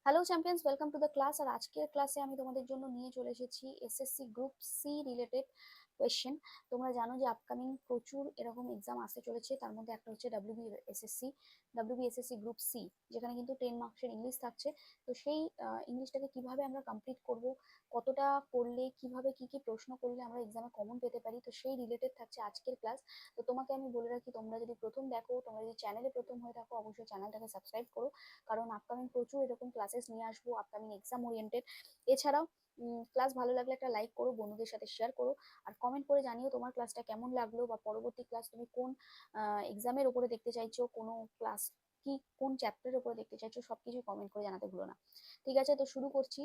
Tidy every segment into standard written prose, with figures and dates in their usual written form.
Hello champions, welcome to the class. আর আজকের ক্লাসে আমি তোমাদের জন্য নিয়ে চলে এসেছি SSC group C related question. তোমরা জানো যে আপকামিং প্রচুর এরকম এক্সাম আসতে চলেছে, তার মধ্যে একটা হচ্ছে ডাব্লিউবিএসএসসি গ্রুপ সি, যেখানে কিন্তু 10 মার্কসের ইংলিশ থাকছে। তো সেই ইংলিশটাকে কিভাবে আমরা কমপ্লিট করব, কতটা করলে কিভাবে কি কি প্রশ্ন করলে আমরা এক্সামে কমন পেতে পারি, তো সেই রিলেটেড থাকছে আজকের ক্লাস। তো তোমাকে আমি বলে রাখি, তোমরা যদি প্রথম দেখো, তোমরা যদি চ্যানেলে প্রথম হয়ে থাকো, অবশ্যই চ্যানেলটাকে সাবস্ক্রাইব করো, কারণ আপকামিং প্রচুর এরকম ক্লাসেস নিয়ে আসবো, আপকামিং এক্সাম ওরিয়েন্টেড। এছাড়াও ক্লাস ভালো লাগলে একটা লাইক করো, বন্ধুদের সাথে শেয়ার করো, আর কমেন্ট করে জানিও তোমার ক্লাসটা কেমন লাগলো, বা পরবর্তী ক্লাস তুমি কোন এক্সামের উপরে দেখতে চাইছো, কোনো ক্লাস কি কোন চ্যাপ্টারের উপরে দেখতে চাইছো, সবকিছু কমেন্ট করে জানাতে ভুলো না। ঠিক আছে, তো শুরু করছি।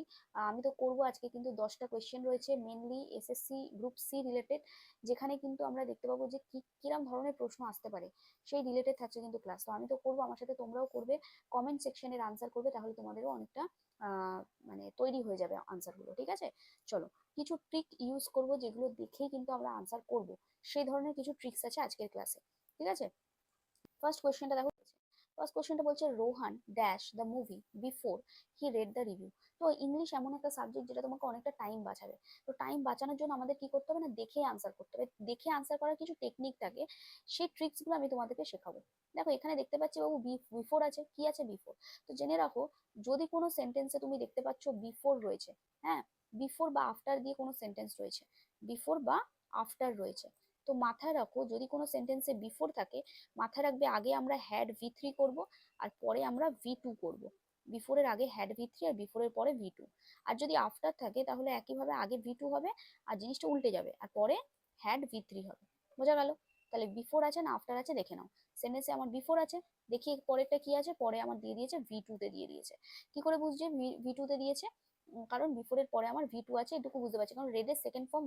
আমি তো করব আজকে কিন্তু 10টা কোয়েশ্চেন রয়েছে, mainly SSC group C related, যেখানে কিন্তু আমরা দেখতে পাবো যে কিরকম ধরনের প্রশ্ন আসতে পারে, সেই রিলেটেড থাকছে কিন্তু ক্লাস। তো আমি তো করবো, আমার সাথে তোমরাও করবে, কমেন্ট সেকশনের আনসার করবে, তাহলে তোমাদেরও অনেকটা মানে তৈরি হয়ে যাবে আনসারগুলো। ঠিক আছে, চলো কিছু ট্রিক ইউজ করব, যেগুলো দেখেই কিন্তু আমরা আনসার করব, সেই ধরনের কিছু ট্রিক্স আছে আজকের ক্লাসে। ঠিক আছে, ফার্স্ট কোয়েশ্চেনটা দেখো। ফার্স্ট কোয়েশ্চেনটা বলছে, Rohan dash the movie before he red the review. তো ইংলিশ এমন একটা সাবজেক্ট যেটা তোমাকে অনেকটা টাইম বাঁচাবে। তো টাইম বাঁচানোর জন্য আমাদের কি করতে হবে না, দেখে আনসার করতে হবে। দেখে আনসার করার কিছু টেকনিক থাকে, সেই ট্রিক্সগুলো আমি তোমাদেরকে শেখাবো। দেখো এখানে দেখতে পাচ্ছি বাবু বিফোর আছে, কি আছে বিফোর। তো জেনে রাখো, যদি কোনো সেন্টেন্সে তুমি দেখতে পাচ্ছ বিফোর রয়েছে, হ্যাঁ, বিফোর বা আফটার দিয়ে কোনো সেন্টেন্স রয়েছে, বিফোর বা আফটার রয়েছে, তো মাথায় রাখো যদি কোনো সেন্টেন্সে বিফোর থাকে, মাথায় রাখবে আগে আমরা হ্যাড ভি3 করব, আর পরে আমরা ভি2 করব। বিফোরের আগে হ্যাড ভি3 আর বিফোরের পরে ভি2। আর যদি আফটার থাকে তাহলে একইভাবে আগে ভি2 হবে, আর জিনিসটা উল্টে যাবে, আর পরে হ্যাড ভি3 হবে। বোঝা গেল? তাহলে বিফোর আছে না আফটার আছে দেখে নাও। সেন্টেন্সে আমার বিফোর আছে, দেখি পরেরটা কি আছে, পরে আমার দিয়ে দিয়েছে ভি2 তে দিয়ে দিয়েছে। কি করে বুঝছে ভি2 তে দিয়েছে? কারণ বিফোরের পরে আমার ভি2 আছে, এটুকু বুঝতে পারছি, কারণ রেডের সেকেন্ড ফর্ম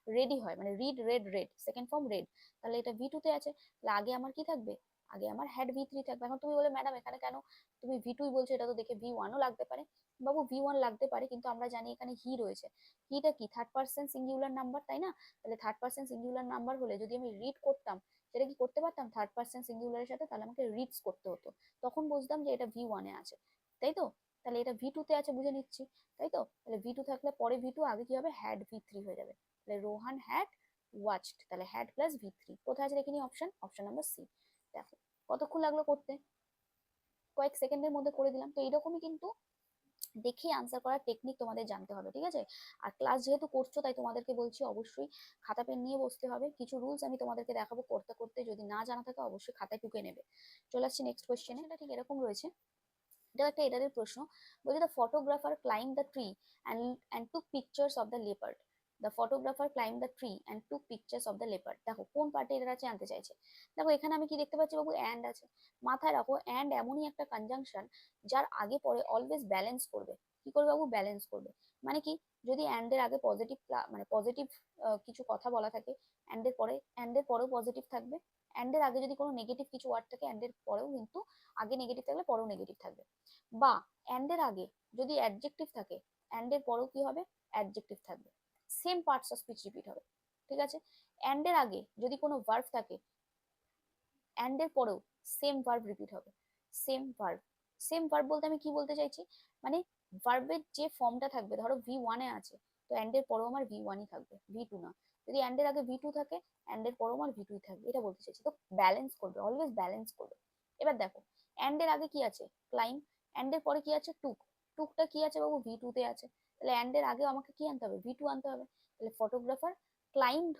রেডই হয়, মানে read red red, second form red. তাহলে এটা ভি2 তে আছে, তাহলে আগে আমার কি থাকবে, আগে আমার হ্যাড ভি3 থাকবে। এখন তুমি বলে ম্যাডাম এখানে কেন তুমি ভি2 বলছো, এটা তো দেখে ভি1ও লাগতে পারে। বাবু ভি1 লাগতে পারে, কিন্তু আমরা জানি এখানে হি রয়েছে। হিটা কি, থার্ড পার্সন সিঙ্গুলার নাম্বার, তাই না? তাহলে থার্ড পার্সন সিঙ্গুলার নাম্বার হলে যদি আমি রিড করতাম, সেটা কি করতে পারতাম থার্ড পার্সন সিঙ্গুলারের সাথে, তাহলে আমাকে রিডস করতে হতো, তখন বুঝতাম যে এটা ভি1 এ আছে, তাই তো? তাহলে এটা ভি2 তে আছে, বুঝে নিচ্ছি, তাই তো? তাহলে ভি2 থাকলে পরে ভি2, আগে কি হবে, হ্যাড ভি3 হয়ে যাবে। তাহলে রোহান হ্যাড ওয়াচড, তাহলে হ্যাড প্লাস ভি3 কোথায় আছে দেখে নি, অপশন অপশন নাম্বার সি। দেখো কতক্ষণ লাগলো করতে, কয়েক সেকেন্ডের মধ্যে করে দিলাম। তো এইরকমই কিন্তু দেখে আনসার করার টেকনিক তোমাদের জানতে হবে। ঠিক আছে, আর ক্লাস যেহেতু করছো তাই তোমাদেরকে বলছি অবশ্যই খাতা পেন নিয়ে বসতে হবে। কিছু রুলস আমি তোমাদেরকে দেখাবো করতে করতে, যদি না জানা থাকে অবশ্যই খাতায় টুকে নেবে। চলে আসছি নেক্সট কোয়েশ্চেনে। এটা ঠিক এরকম রয়েছে, এটা একটা এটারের প্রশ্ন। বলছে, the photographer climb the tree and took pictures of the leopard. The photographer climb the tree and took pictures of the leopard. দেখো কোন পার্টে এটা আছে আনতে চাইছে। দেখো এখানে আমি কি দেখতে পাচ্ছি বাবু, অ্যান্ড আছে। মাথায় রাখো অ্যান্ড এমনই একটা কনজাংশন যার আগে পরে অলওয়েজ ব্যালেন্স করবে। কি করবে বাবু, ব্যালেন্স করবে। মানে কি, যদি অ্যান্ড এর আগে পজিটিভ মানে পজিটিভ কিছু কথা বলা থাকে, অ্যান্ড এর পরেও পজিটিভ থাকবে। অ্যান্ড এর আগে যদি কোনো নেগেটিভ কিছু ওয়ার্ড থাকে, অ্যান্ড এর পরেও কিন্তু আগে নেগেটিভ থাকলে পরেও নেগেটিভ থাকবে। বা অ্যান্ড এর আগে যদি অ্যাডজেক্টিভ থাকে, অ্যান্ড এর পরেও কি হবে, অ্যাডজেক্টিভ থাকবে। Same parts of speech repeat হবে। ঠিক আছে, অ্যান্ড এর আগে যদি কোনো ভার্ব থাকে, অ্যান্ড এর পরেও সেম ভার্ব রিপিট হবে। সেম ভার্ব, সেম ভার্ব বলতে আমি কি বলতে চাইছি, মানে ভার্বের যে ফর্মটা থাকবে, ধরো ভি1 এ আছে, তো অ্যান্ড এর পরেও আমার ভি1ই থাকবে, ভি2 না। যদি অ্যান্ড এর আগে ভি2 থাকে, অ্যান্ড এর পরেও আমার ভি2ই থাকবে, এটা বলতে চাইছি। তো ব্যালেন্স করবে, অলওয়েজ ব্যালেন্স করবে। এবার দেখো অ্যান্ড এর আগে কি আছে, ক্লাইম, অ্যান্ড এর পরে কি আছে, টুক। টুকটা কি আছে বাবু, ভি2 তে আছে। তাহলে অ্যান্ড এর আগে আমাকে কি আনতে হবে, ভি2 আনতে হবে। তাহলে ফটোগ্রাফার ক্লাইম্ব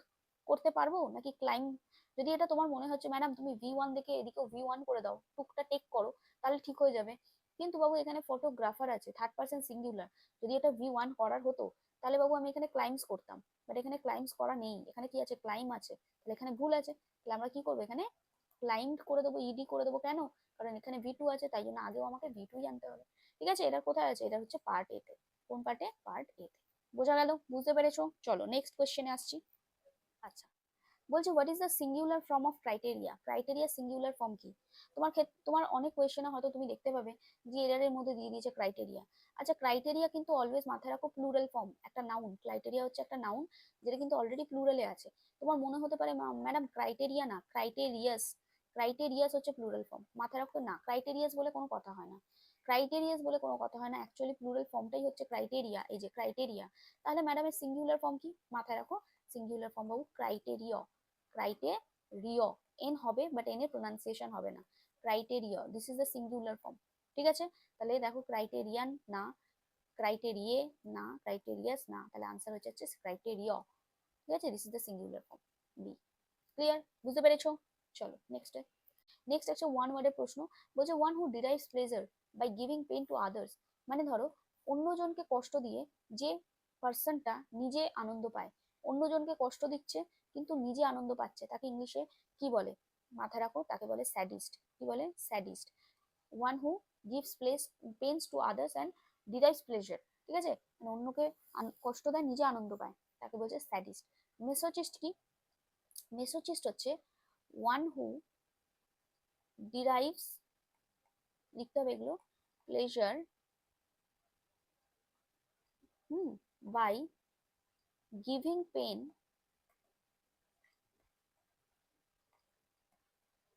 করতে পারবো নাকি ক্লাইম্ব, যদি এটা তোমার মনে হচ্ছে ম্যাডাম তুমি ভি1 দেখে এদিকেও ভি1 করে দাও, টুকটা টেক করো, তাহলে ঠিক হয়ে যাবে। কিন্তু বাবু এখানে ফটোগ্রাফার আছে, থার্ড পার্সন সিঙ্গুলার, যদি এটা ভি1 করার হতো, তাহলে বাবু আমি এখানে ক্লাইমস করতাম, বাট এখানে ক্লাইমস করা নেই, এখানে কি আছে, ক্লাইম আছে। তাহলে এখানে ভুল আছে, তাহলে আমরা কি করবো, এখানে ক্লাইম্ব করে দেবো, ইডি করে দেবো। কেন, কারণ এখানে ভি2 আছে, তাই জন্য আগেও আমাকে ভি2ই আনতে হবে। ঠিক আছে, এটা কোথায় আছে, এটা হচ্ছে পার্ট এ তে। কোন পার্টে, পার্ট এ তে। বোঝা গেল, বুঝতে পেরেছো? চলো নেক্সট কোয়েশ্চেনে আসছি। আচ্ছা, বলছে what is the singular form of criteria. Criteria singular form কি? তোমার অনেক কোয়েশ্চেনে হয়তো তুমি দেখতে পাবে যে এরারের মধ্যে দিয়ে দিয়েছে ক্রাইটেরিয়া। আচ্ছা, ক্রাইটেরিয়া কিন্তু অলওয়েজ মাথায় রাখো প্লুরাল ফর্ম, একটা নাউন। ক্রাইটেরিয়া হচ্ছে একটা নাউন, যেটা কিন্তু অলরেডি প্লুরালে আছে। তোমার মনে হতে পারে ম্যাডাম ক্রাইটেরিয়া না, ক্রাইটেরিয়াস। ক্রাইটেরিয়াস হচ্ছে প্লুরাল ফর্ম, মাথায় রাখো না, ক্রাইটেরিয়াস বলে কোনো কথা হয় না। ক্রাইটেরিয়াস বলে কোনো কথা হয় না, অ্যাকচুয়ালি প্লুরাল ফর্মটাই হচ্ছে ক্রাইটেরিয়া। এই যে ক্রাইটেরিয়া, তাহলে ম্যাডামের সিঙ্গুলার ফর্ম কি? মাথায় রাখো, সিঙ্গুলার ফর্ম বাবু ক্রাইটেরিয়, ক্রাইটেরিয়, এন হবে বাট এন এর প্রোনাউন্সিয়েশন হবে না, criteria, this is the singular form. ঠিক আছে, তাহলে দেখো ক্রাইটেরিয়ান না, ক্রাইটেরিয়ে না, ক্রাইটেরিয়াস না, তাহলে আনসার হচ্ছে ক্রাইটেরিয়। ঠিক আছে, this is the singular form, B. Clear? বুঝতে পেরেছো? চলো নেক্সট। নেক্সট একটা ওয়ান ওয়ার্ডের প্রশ্ন, বলছে one who derives pleasure by giving pain to others. মানে ধরো অন্যজনকে কষ্ট দিয়ে যে পার্সনটা নিজে আনন্দ পায়, অন্যজনকে কষ্ট দিচ্ছে কিন্তু নিজে আনন্দ পাচ্ছে, তাকে ইংলিশে কি বলে? মাথায় রাখো, তাকে বলে স্যাডিস্ট। কি বলে? Sadist. One who gives pains to others and derives pleasure. ঠিক আছে, মানে অন্যকে কষ্ট দেয়, নিজে আনন্দ পায়, তাকে বলছে স্যাডিস্ট। মেসোচিস্ট কি? মেসোচিস্ট হচ্ছে ওয়ান হু ডিরাইভস, লিখতে হবে এগুলো, pleasure by giving pain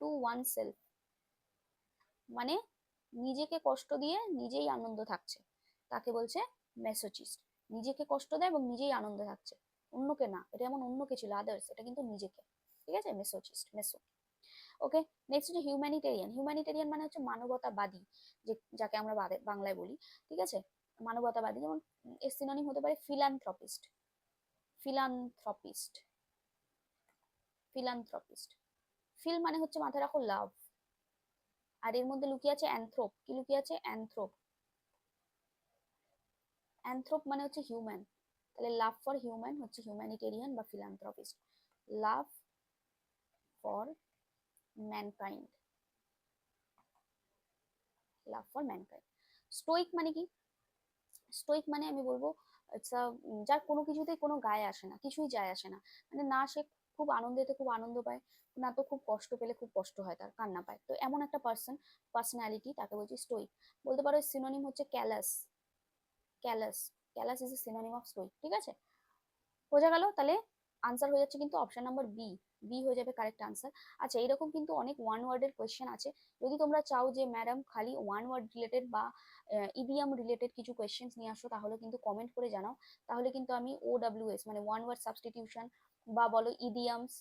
to oneself. মানে নিজেকে কষ্ট দিয়ে নিজেই আনন্দ থাকছে, তাকে বলছে মেসোচিস্ট। নিজেকে কষ্ট দেয় এবং নিজেই আনন্দ থাকছে, অন্যকে না। এটা এমন অন্যকে ছিল, আদার্স, এটা কিন্তু নিজেকে। ঠিক আছে, মেসোচিস্ট, মেসো। ওকে, নেক্সট হচ্ছে হিউম্যানিটেরিয়ান। হিউম্যানিটেরিয়ান মানে হচ্ছে মানবতাবাদী, যে যাকে আমরা বাংলায় বলি। ঠিক আছে, মানবতাবাদী, যেমন এর সিনোনিম হতে পারে ফিলান্থ্রপিস্ট, ফিলান্থ্রপিস্ট, ফিলান্থ্রপিস্ট। ফিল মানে হচ্ছে মাথায় রাখো লাভ, আর এর মধ্যে লুকিয়ে আছে অ্যানথ্রোপ। কি লুকিয়ে আছে? অ্যানথ্রোপ। অ্যানথ্রোপ মানে হচ্ছে হিউম্যান, তাহলে লাভ ফর হিউম্যান হচ্ছে হিউম্যানিটেরিয়ান বা philanthropist. Love for mankind, love for mankind. Stoic মানে কি? স্টোইক মানে আমি বলবো আচ্ছা, যার কোনো কিছুতেই কোনো গায়ে আসে না, কিছুই যায় আসে না, মানে না সে খুব আনন্দেতে খুব আনন্দ পায়, না তো খুব কষ্ট পেলে খুব কষ্ট হয়, তার কান্না পায়, তো এমন একটা পার্সোনালিটি, তাকে বলছি স্টোইক। বলতে পারো সিনোনিম হচ্ছে callous, callous, callous is a synonym of Stoic. ঠিক আছে, বোঝা গেল? তাহলে আনসার হয়ে যাচ্ছে কিন্তু অপশন নাম্বার বি, বি হয়ে যাবে কারেক্ট আনসার। আচ্ছা, এরকম কিন্তু অনেক ওয়ান ওয়ার্ডের কোয়েশ্চেন আছে, যদি তোমরা চাও যে ম্যাডাম খালি ওয়ান ওয়ার্ড রিলেটেড বা ইডিয়াম রিলেটেড কিছু কোয়েশ্চেন্স নিয়ে আসো, তাহলে কিন্তু কমেন্ট করে জানাও, তাহলে কিন্তু আমি OWS মানে ওয়ান ওয়ার্ড সাবস্টিটিউশন বা বলো ইডিয়ামস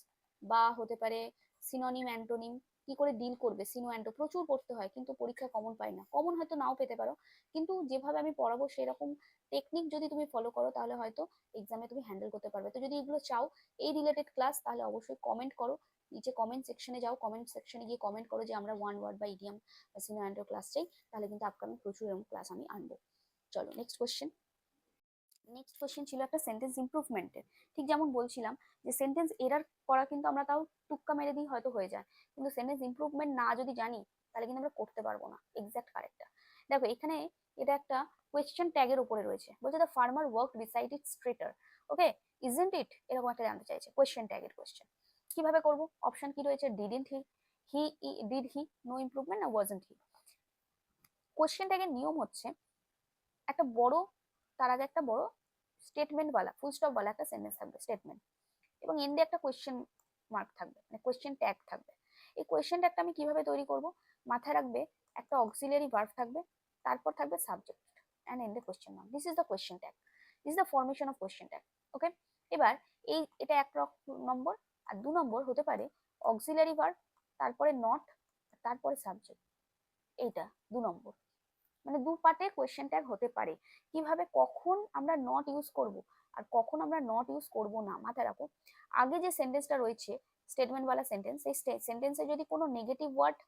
বা হতে পারে সিনোনিম অ্যান্টোনিম, কি করে ডিল করবে, সিনো অ্যান্টো প্রচুর পড়তে হয় কিন্তু পরীক্ষা কমন পাই না, কমন হয়তো নাও পেতে পারো, কিন্তু যেভাবে আমি পড়াবো সেরকম টেকনিক যদি তুমি ফলো করো তাহলে হয়তো এক্সামে তুমি হ্যান্ডেল করতে পারবে। তো যদি এগুলো চাও এই রিলেটেড ক্লাস, তাহলে অবশ্যই কমেন্ট করো, নিচে কমেন্ট সেকশনে যাও, কমেন্ট সেকশনে গিয়ে কমেন্ট করো যে আমরা ওয়ান ওয়ার্ড বা ইডিয়াম বা সিনোঅ্যান্টো ক্লাস চাই, তাহলে কিন্তু আপকামিং প্রচুর এরকম ক্লাস আমি আনবো। চলো নেক্সট কোয়েশ্চেন। নেক্সট কোয়েশ্চেন ছিল একটা সেন্টেন্স ইমপ্রুভমেন্টের। ঠিক যেমন বলছিলাম যে সেন্টেন্স এরার করা কিন্তু আমরা তাও টুক্কা মেরে দিই, হয়তো হয়ে যায়, কিন্তু সেন্টেন্স ইমপ্রুভমেন্ট না যদি জানি তাহলে কিন্তু আমরা করতে পারবো না এক্সাক্ট কারেক্টটা। দেখো এখানে এটা একটা কোয়েশ্চেন ট্যাগের উপরে রয়েছে, বলছে the farmer work beside it straighter. Okay, isn't it, এরকম একটা জানতে চাইছে, কোয়েশ্চেন ট্যাগের কোয়েশ্চেন। কিভাবে করব? অপশন কি রয়েছে? Didn't he, did he, no improvement, না ওয়াজন্ট হি। কোয়েশ্চেন ট্যাগের নিয়ম হচ্ছে একটা বড়, তার আগে একটা বড় স্টেটমেন্ট ওয়ালা, ফুল স্টপ ওয়ালা একটা সেন্টেন্স থাকবে, স্টেটমেন্ট, এবং এন্ডে একটা কোয়েশ্চেন মার্ক থাকবে, মানে কোয়েশ্চেন ট্যাগ থাকবে। এই কোয়েশ্চেন ট্যাগটা আমি কিভাবে তৈরি করব? মাথায় রাখবে একটা অক্সিলিয়ারি ভার্ব থাকবে, তারপর থাকবে সাবজেক্ট এন্ড এন্ডে question mark, this is the question tag, this is the formation of question tag. Okay, এবার এটা এক নম্বর, আর 2 নম্বর হতে পারে অক্সিলিয়ারি ভার্ব, তারপরে নট, তারপরে সাবজেক্ট, এইটা 2 নম্বর, মানে দু পার্টে কোয়েশ্চেন ট্যাগ হতে পারে। কিভাবে, কখন আমরা নট ইউজ করব আর কখন আমরা নট ইউজ করব না, মাথায় রাখো। আগে যে সেন্টেন্সটা রয়েছে স্টেটমেন্ট ওয়ালা সেন্টেন্স, এই সেন্টেন্সে যদি কোনো নেগেটিভ ওয়ার্ড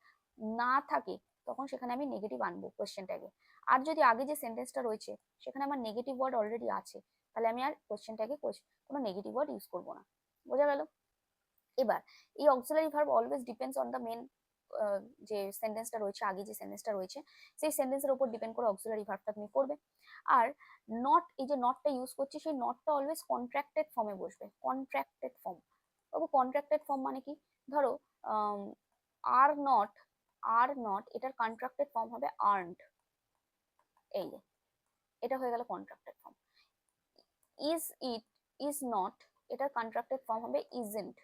না থাকে তখন সেখানে আমি নেগেটিভ আনবো কোয়েশ্চেন ট্যাগে, আর যদি আগে যে সেন্টেন্সটা রয়েছে সেখানে আমার নেগেটিভ ওয়ার্ড অলরেডি আছে, তাহলে আমি আর কোয়েশ্চেন ট্যাগে কোনো নেগেটিভ ওয়ার্ড ইউজ করবো না। বোঝা গেল? এবার এই auxiliary verb always depends on the main, যে সেন্টেন্সটা রয়েছে, আগে যে সেন্টেন্সটা রয়েছে সেই সেন্টেন্সের উপর ডিপেন্ড করে অক্সিলারি ভার্বটা তুমি করবে। আর নট, এই যে নটটা ইউজ করছি সেই নটটা অলওয়েজ কন্ট্রাক্টেড ফর্মে বসবে, কন্ট্রাক্টেড ফর্ম। তবে কন্ট্রাক্টেড ফর্ম মানে কি? ধরো আর নট, আর নট এটার কন্ট্রাক্টেড ফর্ম হবে আর্নড, এই যে এটা হয়ে গেল contracted form. Is it, is not এটার কন্ট্রাক্টেড ফর্ম হবে isn't,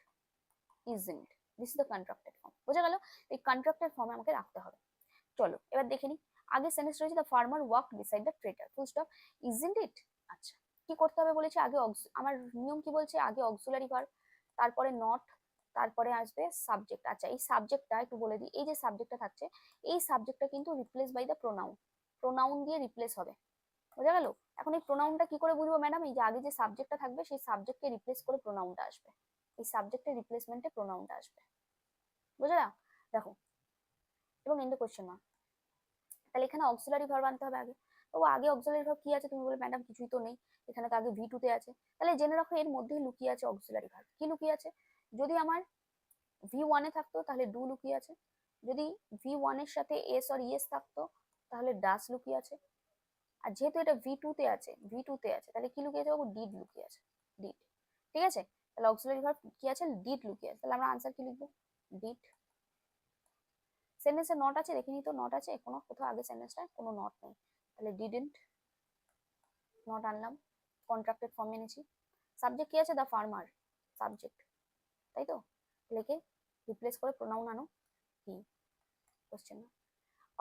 isn't, this is the contracted form. বোঝা গেল? এই কন্ট্রাক্টেড ফর্মে আমাকে রাখতে হবে। চলো এবার দেখে নি আগে সেন্টেন্স রয়েছে the farmer walk beside the trader, full stop, isn't it? আচ্ছা, কি করতে হবে বলেছে, আগে আমার নিয়ম কি বলছে, আগে অক্সিলারি ভার্ব, তারপরে নট, তারপরে আসবে সাবজেক্ট। আচ্ছা, এই সাবজেক্টটা একটু বলে দিই, এই যে সাবজেক্টটা থাকছে, এই সাবজেক্টটা কিন্তু replace by the pronoun, pronoun দিয়ে রিপ্লেস হবে, বোঝা গেল? এখন এই প্রোনাউনটা কি করে বুঝবো ম্যাডাম, এই যে আগে যে সাবজেক্টটা থাকবে সেই সাবজেক্টকে রিপ্লেস করে প্রোনাউনটা আসবে, এই সাবজেক্টের রিপ্লেসমেন্টে প্রোনাউনটা আসবে, বুঝলা? দেখো, এবং ইন দ্য কোশ্চেন মার্ক, তাহলে এখানে অক্সিলারি ভার্ব আনতে হবে আগে। তো আগে অক্সিলারি ভার্ব কি আছে, তুমি বলে ম্যাডাম কিছুই তো নেই, এখানে তো আগে ভি2 তে আছে। তাহলে জেনে রাখো এর মধ্যেই লুকিয়ে আছে অক্সিলারি ভার্ব। কি লুকিয়ে আছে, যদি আমার ভি1 এ থাকতো তাহলে ডু লুকিয়ে আছে, যদি ভি1 এর সাথে এস অর ইএস থাকতো তাহলে ডাস লুকিয়ে আছে, আর যেহেতু এটা ভি2 তে আছে, ভি2 তে আছে, তাহলে কি লুকিয়ে আছে, ডিড লুকিয়ে আছে, ডিড। ঠিক আছে, তাহলে অক্সিলারি ভার্ব কি আছে, ডিড লুকিয়ে আছে। তাহলে আমরা আনসার কি লিখবো, ডিড। সেন্টেন্সে নট আছে, দেখিনি তো নট আছে কোনো কোথাও, আগে সেন্টেন্সটা কোনো নট নেই, তাহলে ডিডন্ট, নট আনলাম, কন্ট্রাক্টেড ফর্ম এনেছি। সাবজেক্ট কি আছে, দ্য ফার্মার, সাবজেক্ট, তাই তো, লিখে রিপ্লেস করে প্রোনাউন আনো, হি, কোশ্চেন না।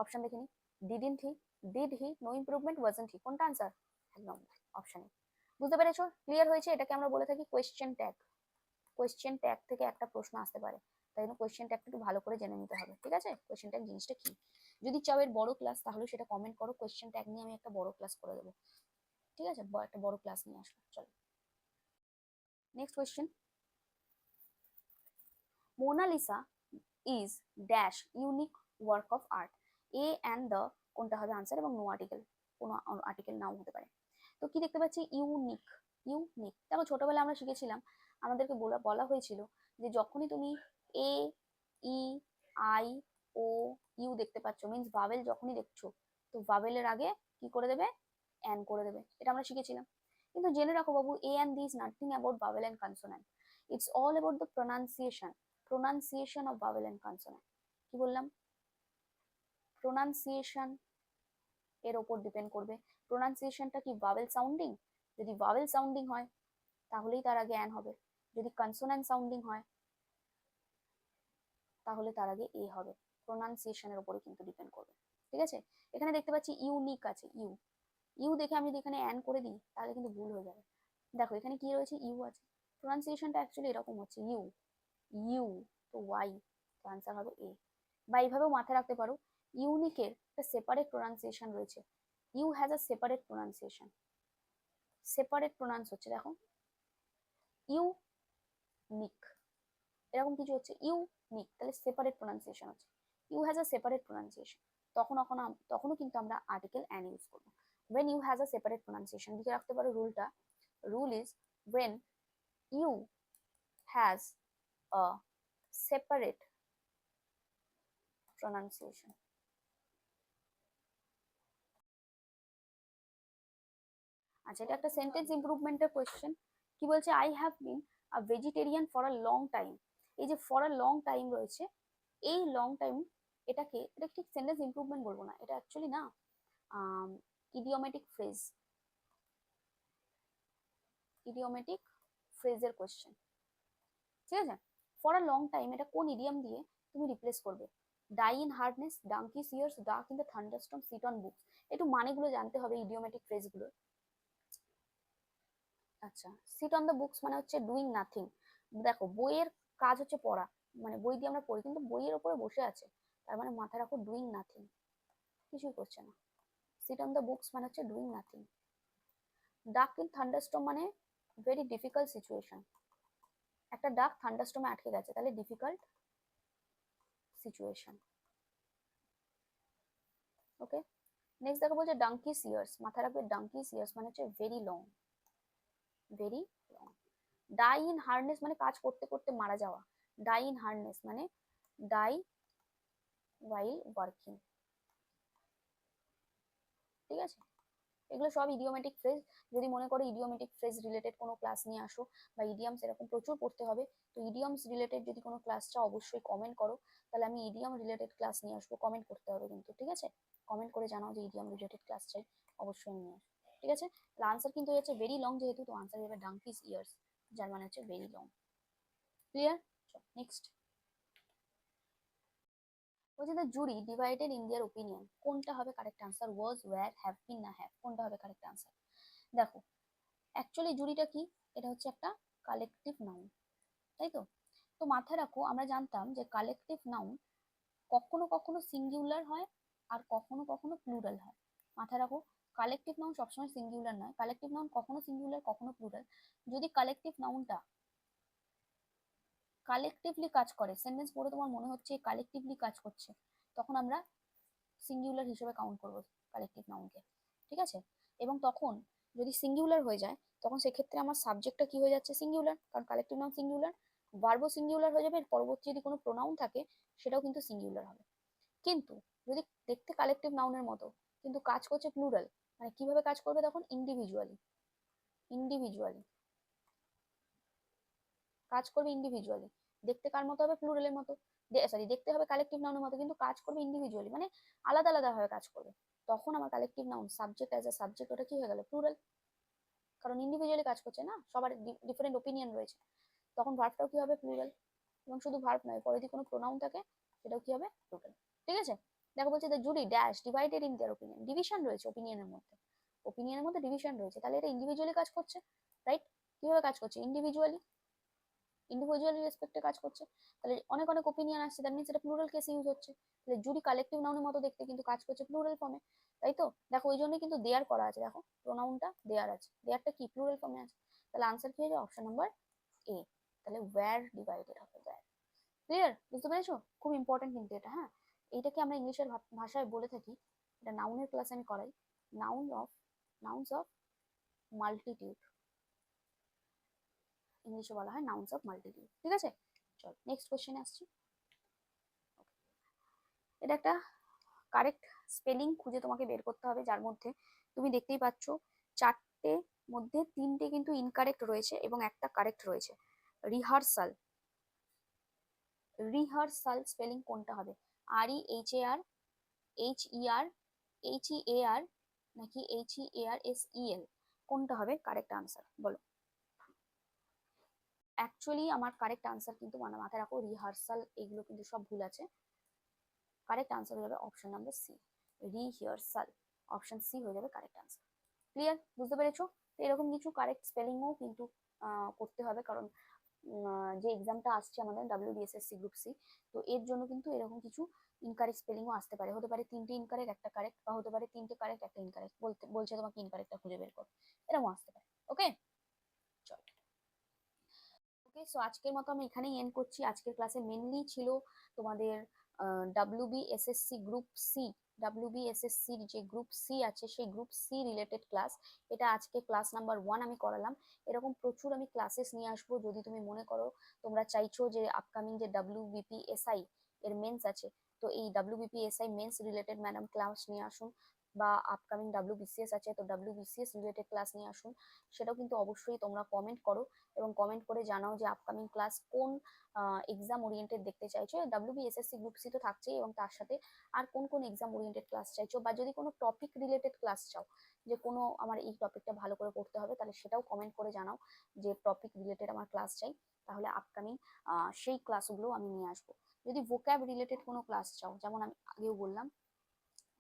অপশন দেখে নি, didn't he, did he, no improvement, wasn't he, কোনটা আনসার, একদম অপশন। বুঝতে পেরেছো, ক্লিয়ার হয়েছে? এটাকে আমরা বলে থাকি কোয়েশ্চেন ট্যাগ। কোয়েশ্চেন ট্যাগ থেকে একটা প্রশ্ন আসতে পারে, তাই জন্য কোয়েশ্চেন ট্যাগটা একটু ভালো করে জেনে নিতে হবে, ঠিক আছে? কোয়েশ্চেন ট্যাগ জিনিসটা কি, যদি চাও এর বড় ক্লাস তাহলে সেটা কমেন্ট করো, কোয়েশ্চেন ট্যাগ নিয়ে আমি একটা বড় ক্লাস করে দেবো, ঠিক আছে? একটা বড় ক্লাস নিয়ে আসবো। চলো next question, Mona Lisa is dash unique work of art, a and the কোনটা হবে আনসার, এবং নো আর্টিকেল, কোনো আর্টিকেল নাও হতে পারে। তো কি দেখতে পাচ্ছি, ইউনিক, ইউনিক। দেখো ছোটবেলায় আমরা শিখেছিলাম, আমাদেরকে বলা হয়েছিল যে যখনই তুমি এ, ই, আই, ও, ইউ দেখতে পাচ্ছ, মিন্স ভাওয়েল যখনই দেখছো, তো ভাওয়েলের আগে কি করে দেবে, অ্যান করে দেবে, এটা আমরা শিখেছিলাম। কিন্তু জেনে রাখো বাবু, a and the is nothing about vowel and consonant, it's all about the pronunciation of vowel and consonant. কি বললাম, প্রোনাউন্সিয়েশন এর ওপর ডিপেন্ড করবে, প্রোনাউন্সিয়েশনটা কি ভাওয়েল সাউন্ডিং, যদি ভাওয়েল সাউন্ডিং হয় তাহলেই তার আগে অ্যান হবে, যদি কনসোনেন্ট সাউন্ডিং হয় তাহলে তার আগে এ হবে, প্রোনাউন্সিয়েশনের উপরে কিন্তু ডিপেন্ড করবে, ঠিক আছে? এখানে দেখতে পাচ্ছি ইউনিক আছে, ইউ, ইউ দেখে আমি যদি এখানে অ্যান করে দিই তাহলে কিন্তু ভুল হয়ে যাবে। দেখো এখানে কি রয়েছে, ইউ আছে, প্রোনাউন্সিয়েশনটা অ্যাকচুয়ালি এরকম হচ্ছে ইউ, ইউ, তো ওয়াই, তো আনসার হবে এ। বা এইভাবেও মাথায় রাখতে পারো, ইউনিকের একটা সেপারেট প্রোনাউন্সিয়েশন রয়েছে, U has a separate pronunciation, separate pronounce হচ্ছে, দেখো ইউ নিক, এরকম কিছু হচ্ছে, ইউ নিক, তাহলে সেপারেট প্রোনাউন্সিয়েশন হচ্ছে, U has a separate pronunciation, তখনও কিন্তু আমরা আর্টিকেল অ্যান ইউজ করবো। when you has a separate pronunciation, লিখে রাখতে পারো রুলটা, rule is when you has a separate pronunciation. আচ্ছা, এটা একটা সেন্টেন্স ইমপ্রুভমেন্টের কোয়েশ্চেন। কি বলছে, I have been a vegetarian for a long time, এই যে ফর আ লং টাইম রয়েছে, এই লং টাইম, এটা ঠিক সেন্টেন্স ইমপ্রুভমেন্ট বলবো না, এটা অ্যাকচুয়ালি না ইডিওমেটিক ফ্রেজ, ইডিওমেটিক ফ্রেজের কোয়েশ্চেন, ঠিক আছে? ফর আ লং টাইম এটা কোন ইডিয়াম দিয়ে তুমি রিপ্লেস করবে, die in hardness, donkey's years, dark in the thunderstorm, sit on books, একটু মানেগুলো জানতে হবে ইডিওমেটিক ফ্রেজগুলো। আচ্ছা, সিট অন দ্য বুকস মানে হচ্ছে ডুইং নাথিং, দেখো বইয়ের কাজ হচ্ছে পড়া, মানে বই দিয়ে আমরা পড়ি, কিন্তু বইয়ের ওপরে বসে আছে, তার মানে মাথায় রাখো ডুইং নাথিং, কিছুই করছে না। সিট অন দ্য বুকস মানে হচ্ছে ডুইং নাথিং। ডাক ইন থান্ডারস্টর্ম মানে ভেরি ডিফিকাল্ট সিচুয়েশন, একটা ডাক থান্ডারস্টর্মে আটকে গেছে, তাহলে ডিফিকাল্ট সিচুয়েশন। ওকে, নেক্সট দেখো বলছে ডাঙ্কিস ইয়ার্স, মাথায় রাখবে ডাঙ্কিস ইয়ার্স মানে হচ্ছে very long, very long. Die in harness মানে কাজ করতে করতে মারা যাওয়া, ডাই ইন হার্নেস মানে ডাই while ওয়ার্কিং, ঠিক আছে? এগুলো সব ইডিওমেটিক ফ্রেজ, যদি মনে করো ইডিওমেটিক ফ্রেজ রিলেটেড কোনো ক্লাস নিয়ে আসো, বা ইডিয়ামস এরকম প্রচুর পড়তে হবে, তো ইডিয়ামস রিলেটেড যদি কোনো ক্লাস চাও অবশ্যই কমেন্ট করো, তাহলে আমি ইডিয়াম রিলেটেড ক্লাস নিয়ে আসবো, কমেন্ট করতে হবে কিন্তু, ঠিক আছে? কমেন্ট করে জানাও যে ইডিয়াম রিলেটেড ক্লাস চাই, অবশ্যই নিয়ে আসবো, ঠিক আছে? তাহলে আনসার কিন্তু হচ্ছে ভেরি লং, যেহেতু তো আনসার হবে ডাঙ্কিস ইয়ার্স, যার মানে হচ্ছে ভেরি লং। ক্লিয়ার? নেক্সট বলছে the jury divided in their opinion, কোনটা হবে correct answer? Was, were, have been না হ্যাভ, কোনটা হবে কারেক্ট আনসার? দেখো অ্যাকচুয়ালি জুরিটা কি, এটা হচ্ছে একটা কালেকটিভ নাউন, তাই তো? তো মাথায় রাখো আমরা জানতাম যে কালেকটিভ নাউন কখনো কখনো সিঙ্গুলার হয় আর কখনো কখনো প্লুরাল হয়। মাথায় রাখো কালেকটিভ নাউন সবসময় সিঙ্গুলার নয়, কালেকটিভ নাউন কখনো সিঙ্গুলার কখনো প্লুরাল। যদি কালেকটিভ নাউনটা কালেকটিভলি কাজ করে, সেন্টেন্স পড়ে তোমার মনে হচ্ছে কালেকটিভলি কাজ করছে, তখন আমরা সিঙ্গুলার হিসেবে কাউন্ট করবো কালেকটিভ নাউনকে, ঠিক আছে? এবং তখন যদি সিঙ্গুলার হয়ে যায় তখন সেক্ষেত্রে আমার সাবজেক্টটা কি হয়ে যাচ্ছে? সিঙ্গুলার, কারণ কালেকটিভ নাউন সিঙ্গুলার। ভার্বও সিঙ্গুলার হয়ে যাবে, এর পরবর্তী যদি কোনো প্রোনাউন থাকে সেটাও কিন্তু সিঙ্গুলার হবে। কিন্তু যদি দেখতে কালেকটিভ নাউনের মতো কিন্তু কাজ করছে প্লুরাল, মানে কিভাবে কাজ করবে তখন? ইন্ডিভিজুয়ালি, ইন্ডিভিজুয়ালি কাজ করবে, ইন্ডিভিজুয়ালি। দেখতে কার মতো হবে? প্লুরালের মতো। সরি, দেখতে হবে কালেকটিভ নাউনের মতো কিন্তু কাজ করবে ইন্ডিভিজুয়ালি, মানে আলাদা আলাদা ভাবে কাজ করবে। তখন আমার collective noun subject as a subject ওটা কি হয়ে গেল? প্লুরাল, কারণ ইন্ডিভিজুয়ালি কাজ করছে না, সবার ডিফারেন্ট ওপিনিয়ন রয়েছে। তখন ভার্বটাও কি হবে? প্লুরাল। এবং শুধু ভার্ব নয়, পরে যদি কোনো প্রোনাউন থাকে সেটাও কি হবে? প্লুরাল। ঠিক আছে? দেখো বলছে the jury dash divided in their opinion, division রয়েছে ওপিনিয়নের মধ্যে, ওপিনিয়নের মধ্যে ডিভিশন রয়েছে, তাহলে এটা ইন্ডিভিজুয়ালি কাজ করছে, রাইট? কিভাবে কাজ করছে? ইন্ডিভিজুয়ালি, ইন্ডিভিজুয়ালি রেসপেক্টে কাজ করছে। তাহলে অনেক অনেক ওপিনিয়ন আসছে, দ্যাট মিনস এটা প্লুরাল কেসে ইউজ হচ্ছে। তাহলে জুরি কালেকটিভ নাউনের মতো দেখতে কিন্তু কাজ করছে প্লুরাল ফর্মে, তাই তো? দেখো ওই জন্যই কিন্তু দেয়ার করা আছে, দেখো প্রোনাউনটা দেয়ার আছে, দেয়ারটা কি প্লুরাল ফর্মে আছে। তাহলে আনসার কি হবে? Option number A. তাহলে ওয়্যার ডিভাইডেড হবে, ওয়্যার। ক্লিয়ার? বুঝতে পেরেছো? খুব ইম্পর্টেন্ট কিন্তু এটা, হ্যাঁ। এইটাকে আমরা ইংলিশের ভাষায় বলে থাকি, এটা নাউনের ক্লাসে আমি করাই, noun of, nouns of multitude, ইংলিশে বলা হয় নাউন্স অফ মাল্টিটিউড। ঠিক আছে, চল নেক্সট কোশ্চেনে আসছি। এটা একটা কারেক্ট স্পেলিং খুঁজে তোমাকে বের করতে হবে, যার মধ্যে তুমি দেখতেই পাচ্ছ চারটে মধ্যে তিনটে কিন্তু ইনকারেক্ট রয়েছে এবং একটা কারেক্ট রয়েছে। রিহার্সাল, রিহার্সাল স্পেলিং কোনটা হবে? REHAR, HER, HEAR নাকি HEARSEL, কোনটা হবে কারেক্ট আনসার বলো? অ্যাকচুয়ালি আমার কারেক্ট আনসার কিন্তু মানে মাথায় রাখো রিহার্সাল এগুলো কিন্তু সব ভুল আছে। কারেক্ট আনসার হয়ে যাবে option number C, rehearsal. Option C হয়ে যাবে কারেক্ট আনসার। ক্লিয়ার? বুঝতে পেরেছো? তো এরকম কিছু কারেক্ট স্পেলিংও কিন্তু করতে হবে, কারণ যে এক্সামটা আসছে আমাদের WBSSC গ্রুপ সি, তো এর জন্য কিন্তু এরকম কিছু ইনকারেক্ট স্পেলিংও আসতে পারে, হতে পারে তিনটে ইনকারেক্ট একটা কারেক্ট, বা হতে পারে তিনটে কারেক্ট একটা ইনকারেক্ট, বলছে তোমাকে ইনকারেক্টটা খুঁজে বের করো, এরকম আসতে পারে। ওকে, চল। ওকে, সো আজকের মতো আমি এখানেই এন্ড করছি। আজকের ক্লাসে মেনলি ছিল তোমাদের WBSSC গ্রুপ সি, WBSSC যে গ্রুপ সি আছে সেই গ্রুপ সি রিলেটেড ক্লাস। এটা আজকে ক্লাস নাম্বার 1 আমি করালাম। এরকম প্রচুর আমি ক্লাসেস নিয়ে আসবো, যদি তুমি মনে করো তোমরা চাইছো যে আপকামিং যে WBPSI এর মেন্স আছে, তো এই WBPSI mains related madam class নিয়ে আসুন, বা আপকামিং WBCS আছে তো WBCS রিলেটেড ক্লাস নিয়ে আসুন, সেটাও কিন্তু অবশ্যই তোমরা কমেন্ট করো এবং কমেন্ট করে জানাও যে আপকামিং ক্লাস কোন এক্সাম ওরিয়েন্টেড দেখতে চাইছো। WBSSC গ্রুপ সি তো থাকছেই, এবং তার সাথে আর কোন কোন এক্সাম ওরিয়েন্টেড ক্লাস চাইছো, বা যদি কোনো টপিক রিলেটেড ক্লাস চাও, যে কোনো আমার এই টপিকটা ভালো করে পড়তে হবে, তাহলে সেটাও কমেন্ট করে জানাও যে টপিক রিলেটেড আমার ক্লাস চাই, তাহলে আপকামিং সেই ক্লাসগুলো আমি নিয়ে আসবো। যদি ভোক্যাব রিলেটেড কোনো ক্লাস চাও, যেমন আমি আগেও বললাম,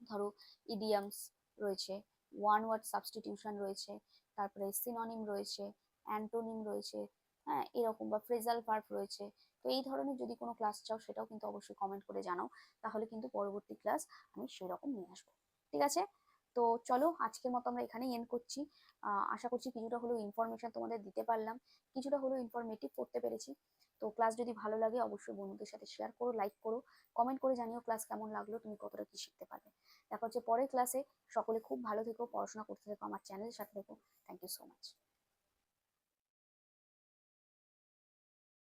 ধরো ইডিয়ামস রয়েছে, ওয়ান ওয়ার্ড সাবস্টিটিউশন রয়েছে, তারপরে সিনোনিম রয়েছে, অ্যান্টোনিম রয়েছে, হ্যাঁ এরকম, বা ফ্রেজাল ভার্ব রয়েছে, তো এই ধরনের যদি কোনো ক্লাস চাও সেটাও কিন্তু অবশ্যই কমেন্ট করে জানাও, তাহলে কিন্তু পরবর্তী ক্লাস আমি সেরকম নিয়ে আসবো। ঠিক আছে, তো চলো আজকের মতো আমরা এখানেই এন্ড করছি। আশা করছি কিছুটা হলেও ইনফরমেশন তোমাদের দিতে পারলাম, কিছুটা হলেও ইনফরমেটিভ করতে পেরেছি। তো ক্লাস যদি ভালো লাগে অবশ্যই বন্ধুদের সাথে শেয়ার করো, লাইক করো, কমেন্ট করে জানিও ক্লাস কেমন লাগলো, তুমি কতটা কি শিখতে পারবে। দেখা হচ্ছে পরের ক্লাসে। সকলে খুব ভালো থেকো, পড়াশোনা করতে থেকো, আমার চ্যানেলের সাথে থেকো। Thank you so much.